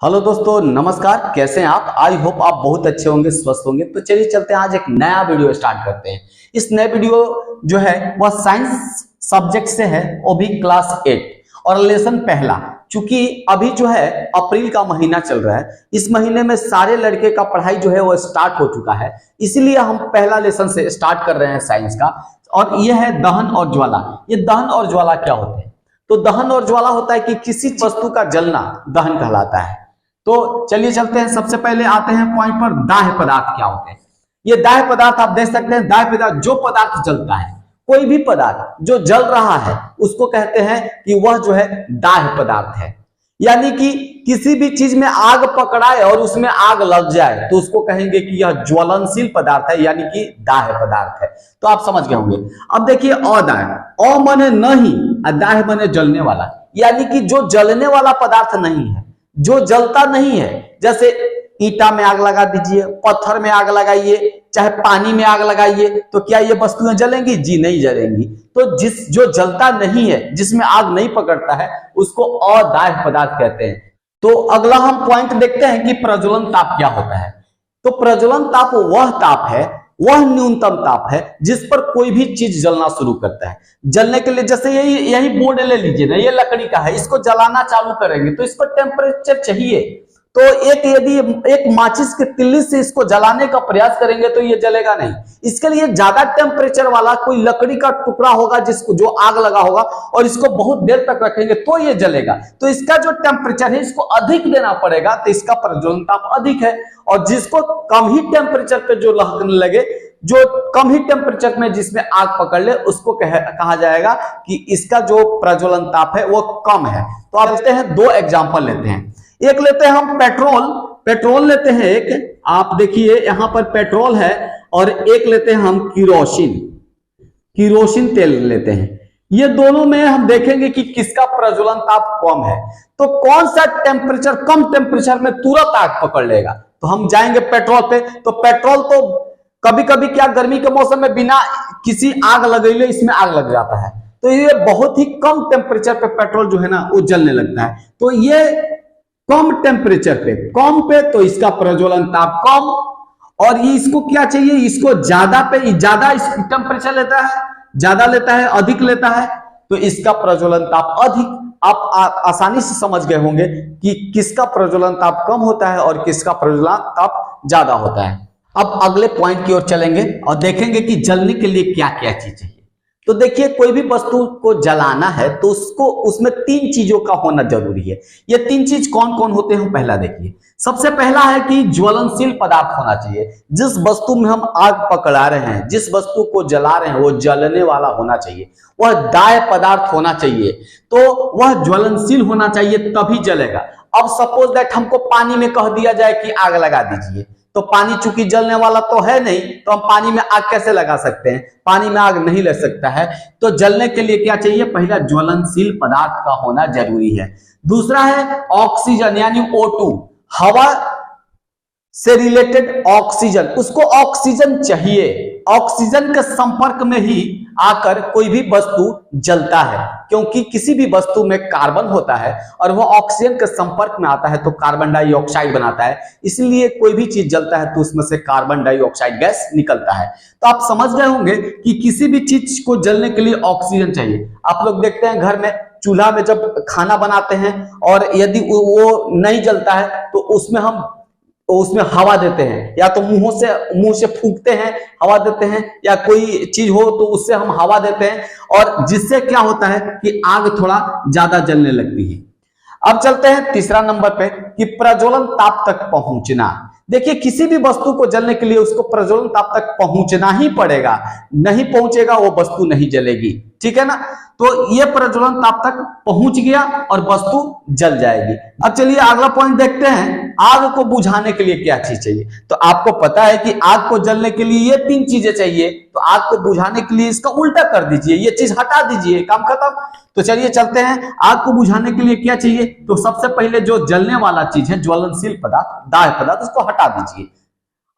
Hello दोस्तों, नमस्कार। कैसे हैं आप? आई होप आप बहुत अच्छे होंगे, स्वस्थ होंगे। तो चलिए चलते हैं, आज एक नया वीडियो स्टार्ट करते हैं। इस नए वीडियो जो है वह साइंस सब्जेक्ट से है, वो भी क्लास 8 और लेसन पहला। चूंकि अभी जो है अप्रैल का महीना चल रहा है, इस महीने में सारे लड़के का पढ़ाई जो है वो स्टार्ट हो चुका है, इसलिए हम पहला लेसन से स्टार्ट कर रहे हैं साइंस का। और यह है दहन और ज्वाला। ये दहन और ज्वाला क्या होते हैं? तो दहन और ज्वाला होता है कि किसी वस्तु का जलना दहन कहलाता है। तो चलिए चलते हैं, सबसे पहले आते हैं पॉइंट पर, दाह्य पदार्थ क्या होते हैं। ये दाह्य पदार्थ आप देख सकते हैं, दाह्य पदार्थ जो पदार्थ जलता है, कोई भी पदार्थ जो जल रहा है उसको कहते हैं कि वह जो है दाह्य पदार्थ है। यानी कि किसी भी चीज में आग पकड़ाए और उसमें आग लग जाए तो उसको कहेंगे कि यह ज्वलनशील पदार्थ है, यानी कि दाह्य पदार्थ है। तो आप समझ गए होंगे। अब देखिए अदाह्य, अ माने नहीं, दाह्य माने जलने वाला, यानी कि जो जलने वाला पदार्थ नहीं है, जो जलता नहीं है। जैसे ईंटा में आग लगा दीजिए, पत्थर में आग लगाइए, चाहे पानी में आग लगाइए, तो क्या ये वस्तुएं जलेंगी? जी नहीं जलेंगी। तो जो जलता नहीं है, जिसमें आग नहीं पकड़ता है, उसको अदाह्य पदार्थ कहते हैं। तो अगला हम पॉइंट देखते हैं कि प्रज्वलन ताप क्या होता है। तो प्रज्वलन ताप वह ताप है, वह न्यूनतम ताप है जिस पर कोई भी चीज जलना शुरू करता है। जलने के लिए जैसे यही बोर्ड ले लीजिए ना, ये लकड़ी का है, इसको जलाना चालू करेंगे तो इसको टेम्परेचर चाहिए। तो यदि एक माचिस के तिल्ली से इसको जलाने का प्रयास करेंगे तो ये जलेगा नहीं। इसके लिए ज्यादा टेम्परेचर वाला कोई लकड़ी का टुकड़ा होगा जिसको जो आग लगा होगा, और इसको बहुत देर तक रखेंगे तो ये जलेगा। तो इसका जो टेम्परेचर है इसको अधिक देना पड़ेगा, तो इसका प्रज्वलन ताप अधिक है। और जिसको कम ही टेम्परेचर पे जो लगने लगे, जो कम ही टेम्परेचर में जिसमें आग पकड़ ले, उसको कहा जाएगा कि इसका जो प्रज्वलन ताप है वो कम है। तो आप देखते हैं, दो एग्जांपल लेते हैं। एक लेते हैं हम पेट्रोल लेते हैं एक, आप देखिए यहां पर पेट्रोल है, और एक लेते हैं हम किरोसिन तेल लेते हैं। ये दोनों में हम देखेंगे कि किसका प्रज्वलन ताप कम है। तो कौन सा टेम्परेचर, कम टेम्परेचर में तुरंत आग पकड़ लेगा? तो हम जाएंगे पेट्रोल पे। तो पेट्रोल तो कभी कभी क्या गर्मी के मौसम में बिना किसी आग लगेले इसमें आग लग जाता है, तो ये बहुत ही कम टेम्परेचर पे पेट्रोल जो है ना वो जलने लगता है। तो ये कम टेम्परेचर पे, कम पे, तो इसका प्रज्वलन ताप कम। और ये इसको क्या चाहिए? इसको ज्यादा पे, ज्यादा टेम्परेचर लेता है, ज्यादा लेता है, अधिक लेता है, तो इसका प्रज्वलन ताप अधिक। आप आसानी से समझ गए होंगे कि किसका प्रज्वलन ताप कम होता है और किसका प्रज्वलन ताप ज्यादा होता है। अब अगले पॉइंट की ओर चलेंगे और देखेंगे कि जलने के लिए क्या क्या चीज चाहिए। तो देखिए, कोई भी वस्तु को जलाना है तो उसमें तीन चीजों का होना जरूरी है। ये तीन चीज कौन कौन होते हैं पहला देखिए। सबसे पहला है कि ज्वलनशील पदार्थ होना चाहिए। जिस वस्तु में हम आग पकड़ा रहे हैं, जिस वस्तु को जला रहे हैं, वो जलने वाला होना चाहिए, वह दाह्य पदार्थ होना चाहिए। तो वह ज्वलनशील होना चाहिए, तभी जलेगा। अब सपोज दैट हमको पानी में कह दिया जाए कि आग लगा दीजिए, तो पानी चूंकि जलने वाला तो है नहीं, तो हम पानी में आग कैसे लगा सकते हैं? पानी में आग नहीं लग सकता है। तो जलने के लिए क्या चाहिए? पहला ज्वलनशील पदार्थ का होना जरूरी है। दूसरा है ऑक्सीजन, यानी O2, हवा से रिलेटेड ऑक्सीजन, उसको ऑक्सीजन चाहिए। ऑक्सीजन के संपर्क में ही आकर कोई भी वस्तु जलता है, क्योंकि किसी भी वस्तु में कार्बन होता है और वह ऑक्सीजन के संपर्क में आता है तो कार्बन डाइऑक्साइड बनाता है। इसलिए कोई भी चीज जलता है तो उसमें से कार्बन डाइऑक्साइड गैस निकलता है। तो आप समझ गए होंगे कि किसी भी चीज को जलने के लिए ऑक्सीजन चाहिए। आप लोग देखते हैं घर में चूल्हा में जब खाना बनाते हैं और यदि वो नहीं जलता है तो उसमें हवा देते हैं, या तो मुंह से फूंकते हैं, हवा देते हैं, या कोई चीज हो तो उससे हम हवा देते हैं, और जिससे क्या होता है कि आग थोड़ा ज्यादा जलने लगती है। अब चलते हैं तीसरा नंबर पे कि प्रज्वलन ताप तक पहुंचना। देखिए, किसी भी वस्तु को जलने के लिए उसको प्रज्वलन ताप तक पहुंचना ही पड़ेगा, नहीं पहुंचेगा वो वस्तु नहीं जलेगी। ठीक है ना? तो ये प्रज्वलन ताप तक पहुंच गया और वस्तु जल जाएगी। अब चलिए अगला पॉइंट देखते हैं, आग को बुझाने के लिए क्या चीज चाहिए। तो आपको पता है कि आग को जलने के लिए ये तीन चीजें चाहिए, तो आग को बुझाने के लिए इसका उल्टा कर दीजिए, ये चीज हटा दीजिए, काम खत्म। तो चलिए चलते हैं, आग को बुझाने के लिए क्या चाहिए। तो सबसे पहले जो जलने वाला चीज है, ज्वलनशील पदार्थ, दाह्य पदार्थ, उसको हटा दीजिए।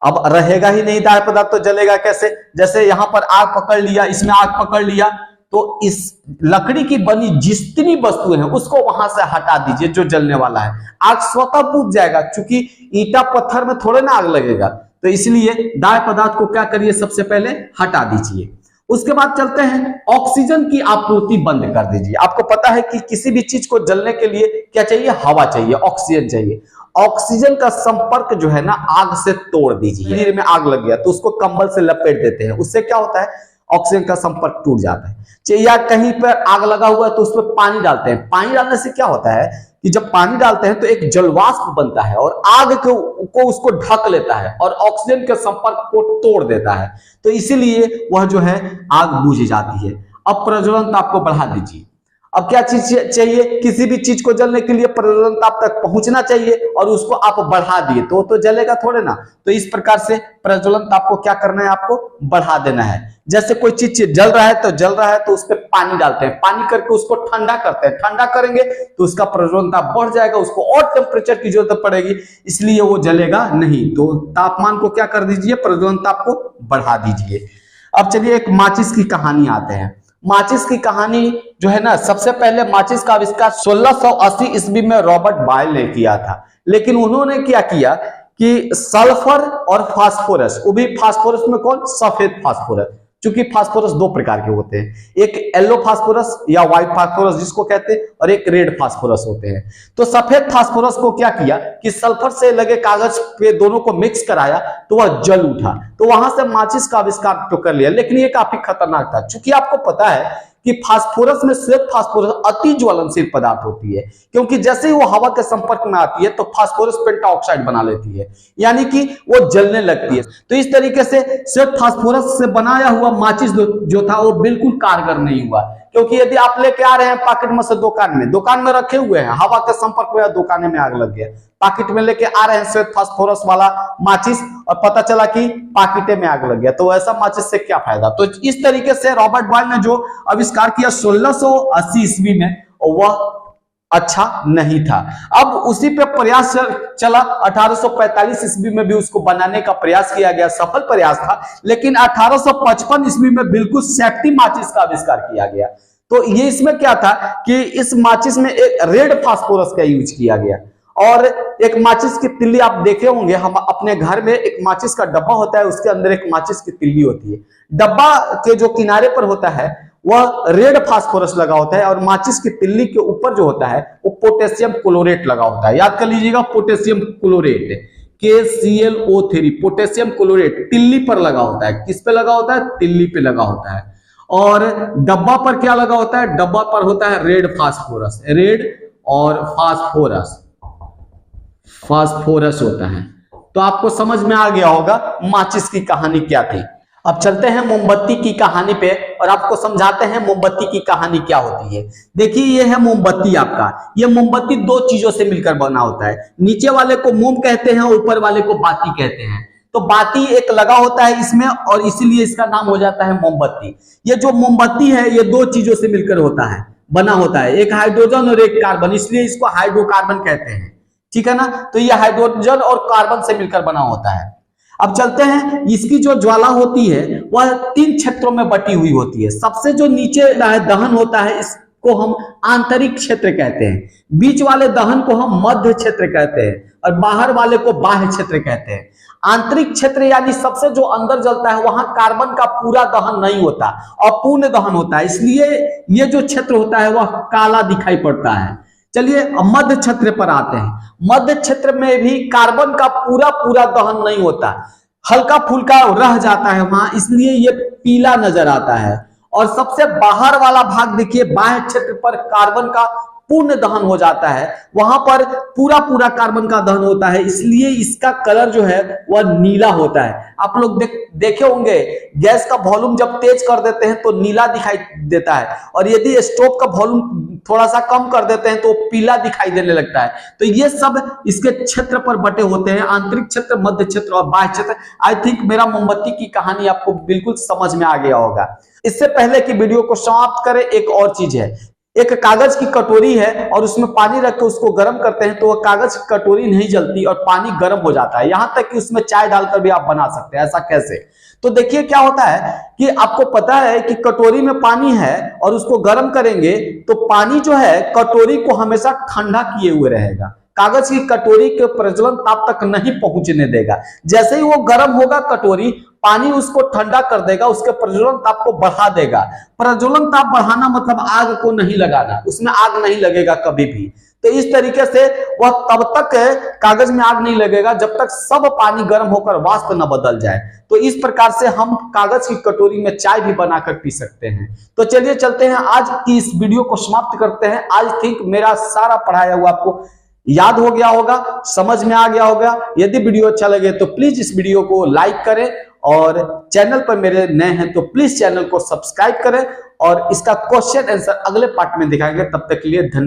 अब रहेगा ही नहीं दाह्य पदार्थ तो जलेगा कैसे? जैसे यहां पर आग पकड़ लिया, इसमें आग पकड़ लिया, तो इस लकड़ी की बनी जितनी वस्तुएं हैं उसको वहां से हटा दीजिए जो जलने वाला है। आग स्वतः बुझ जाएगा, क्योंकि ईंटा पत्थर में थोड़े ना आग लगेगा। तो इसलिए दाह्य पदार्थ को क्या करिए, सबसे पहले हटा दीजिए। उसके बाद चलते हैं, ऑक्सीजन की आपूर्ति बंद कर दीजिए। आपको पता है कि किसी भी चीज को जलने के लिए क्या चाहिए, हवा चाहिए, ऑक्सीजन चाहिए। ऑक्सीजन का संपर्क जो है ना आग से तोड़ दीजिए। शरीर में आग लग गया तो उसको कंबल से लपेट देते हैं, उससे क्या होता है, ऑक्सीजन का संपर्क टूट जाता है। या कहीं पर आग लगा हुआ है तो उसमें पानी डालते हैं, पानी डालने से क्या होता है कि जब पानी डालते हैं तो एक जलवाष्प बनता है और आग को उसको ढक लेता है और ऑक्सीजन के संपर्क को तोड़ देता है, तो इसीलिए वह जो है आग बुझ जाती है। अब प्रज्वलन ताप को बढ़ा दीजिए। अब क्या चीज चाहिए, किसी भी चीज को जलने के लिए प्रज्वलन ताप तक पहुंचना चाहिए और उसको आप बढ़ा दिए तो जलेगा थोड़े ना। तो इस प्रकार से प्रज्वलन ताप को क्या करना है, आपको बढ़ा देना है। जैसे कोई चीज जल रहा है तो उस पर पानी डालते हैं, पानी करके उसको ठंडा करते हैं, ठंडा करेंगे तो उसका प्रज्वलन ताप बढ़ जाएगा, उसको और टेम्परेचर की जरूरत पड़ेगी, इसलिए वो जलेगा नहीं। तो तापमान को क्या कर दीजिए, प्रज्वलन ताप को बढ़ा दीजिए। अब चलिए एक माचिस की कहानी आते हैं। माचिस की कहानी जो है ना, सबसे पहले माचिस का आविष्कार 1680 ईस्वी में रॉबर्ट बॉयल ने किया था। लेकिन उन्होंने क्या किया कि सल्फर और फास्फोरस, वो भी फास्फोरस में कौन, सफेद फास्फोरस, क्योंकि फास्फोरस दो प्रकार के होते हैं, एक येलो फास्फोरस या व्हाइट फास्फोरस जिसको कहते हैं और एक रेड फास्फोरस होते हैं। तो सफेद फास्फोरस को क्या किया कि सल्फर से लगे कागज पे दोनों को मिक्स कराया तो वह जल उठा, तो वहां से माचिस का आविष्कार तो कर लिया। लेकिन ये काफी खतरनाक था, क्योंकि आपको पता है कि फास्फोरस में श्वेत फास्फोरस अति ज्वलनशील पदार्थ होती है, क्योंकि जैसे ही वो हवा के संपर्क में आती है तो फास्फोरस पेंटाऑक्साइड बना लेती है, यानी कि वो जलने लगती है। तो इस तरीके से श्वेत फास्फोरस से बनाया हुआ माचिस जो था वो बिल्कुल कारगर नहीं हुआ, क्योंकि यदि आप लेके आ रहे हैं पॉकेट में से दुकान में रखे हुए हैं, हवा के संपर्क में दुकान में आग लग गया, पॉकेट में लेके आ रहे हैं श्वेत फास्फोरस वाला माचिस और पता चला कि पॉकेट में आग लग गया, तो ऐसा माचिस से क्या फायदा। तो इस तरीके से रॉबर्ट बॉयल ने जो आविष्कार किया 1680 ईस्वी में, वह अच्छा नहीं था। अब उसी पे प्रयास चला, 1845 ईस्वी में भी उसको बनाने का प्रयास किया गया, सफल प्रयास था। लेकिन 1855 ईस्वी में बिल्कुल सेफ्टी माचिस का आविष्कार किया गया। तो ये इसमें क्या था कि इस माचिस में एक रेड फास्फोरस का यूज किया गया और एक माचिस की तिल्ली, आप देखे होंगे हम अपने घर में एक माचिस का डब्बा होता है, उसके अंदर एक माचिस की तिल्ली होती है। डब्बा के जो किनारे पर होता है वह रेड फास्फोरस लगा होता है और माचिस की तिल्ली के ऊपर जो होता है वो पोटेशियम क्लोरेट लगा होता है। याद कर लीजिएगा, potassium chlorate, KClO3, potassium chlorate तिल्ली पर लगा होता है। किस पे लगा होता है, तिल्ली पे लगा होता है। और डब्बा पर क्या लगा होता है, डब्बा पर होता है रेड फास्फोरस, रेड और फास्फोरस होता है। तो आपको समझ में आ गया होगा माचिस की कहानी क्या थी। अब चलते हैं मोमबत्ती की कहानी पे और आपको समझाते हैं मोमबत्ती की कहानी क्या होती है। देखिए ये है मोमबत्ती आपका, ये मोमबत्ती दो चीजों से मिलकर बना होता है। नीचे वाले को मोम कहते हैं, ऊपर वाले को बाती कहते हैं। तो बाती एक लगा होता है इसमें और इसीलिए इसका नाम हो जाता है मोमबत्ती। ये जो मोमबत्ती है ये दो चीजों से मिलकर बना होता है, एक हाइड्रोजन और एक कार्बन, इसलिए इसको हाइड्रोकार्बन कहते हैं। ठीक है ना, तो ये हाइड्रोजन और कार्बन से मिलकर बना होता है। अब चलते हैं, इसकी जो ज्वाला होती है वह 3 क्षेत्रों में बटी हुई होती है। सबसे जो नीचे दहन होता है इसको हम आंतरिक क्षेत्र कहते हैं, बीच वाले दहन को हम मध्य क्षेत्र कहते हैं और बाहर वाले को बाह्य क्षेत्र कहते हैं। आंतरिक क्षेत्र यानी सबसे जो अंदर जलता है वहां कार्बन का पूरा दहन नहीं होता, अपूर्ण दहन होता है, इसलिए ये जो क्षेत्र होता है वह काला दिखाई पड़ता है। चलिए मध्य क्षेत्र पर आते हैं। मध्य क्षेत्र में भी कार्बन का पूरा दहन नहीं होता, हल्का फुल्का रह जाता है वहां, इसलिए ये पीला नजर आता है। और सबसे बाहर वाला भाग देखिए, बाह्य क्षेत्र पर कार्बन का पूर्ण दहन हो जाता है, वहां पर पूरा कार्बन का दहन होता है, इसलिए इसका कलर जो है वह नीला होता है। आप लोग देखे होंगे गैस का वॉल्यूम जब तेज कर देते हैं तो नीला दिखाई देता है और यदि स्टोव का वॉल्यूम थोड़ा सा कम कर देते हैं तो पीला दिखाई देने लगता है। तो ये सब इसके क्षेत्र पर बटे होते हैं, आंतरिक क्षेत्र, मध्य क्षेत्र और बाह्य क्षेत्र। आई थिंक मेरा मोमबत्ती की कहानी आपको बिल्कुल समझ में आ गया होगा। इससे पहले कि वीडियो को समाप्त करें, एक और चीज है, एक कागज की कटोरी है और उसमें पानी रख के उसको गर्म करते हैं तो वह कागज की कटोरी नहीं जलती और पानी गर्म हो जाता है। यहां तक कि उसमें चाय डालकर भी आप बना सकते हैं। ऐसा कैसे? तो देखिए क्या होता है कि आपको पता है कि कटोरी में पानी है और उसको गर्म करेंगे तो पानी जो है कटोरी को हमेशा ठंडा किए हुए रहेगा, कागज की कटोरी के प्रज्वलन ताप तक नहीं पहुंचने देगा। जैसे ही वो गर्म होगा कटोरी, पानी उसको ठंडा कर देगा, उसके प्रज्वलन ताप को बढ़ा देगा। प्रज्वलन ताप बढ़ाना मतलब आग को नहीं लगाना, उसमें आग नहीं लगेगा कभी भी। तो इस तरीके से वह तब तक कागज में आग नहीं लगेगा जब तक सब पानी गर्म होकर वाष्प न बदल जाए। तो इस प्रकार से हम कागज की कटोरी में चाय भी बनाकर पी सकते हैं। तो चलिए चलते हैं, आज की इस वीडियो को समाप्त करते हैं। आई थिंक मेरा सारा पढ़ाया हुआ आपको याद हो गया होगा, समझ में आ गया होगा। यदि वीडियो अच्छा लगे तो प्लीज इस वीडियो को लाइक करें और चैनल पर मेरे नए हैं तो प्लीज चैनल को सब्सक्राइब करें और इसका क्वेश्चन आंसर अगले पार्ट में दिखाएंगे। तब तक के लिए धन्यवाद।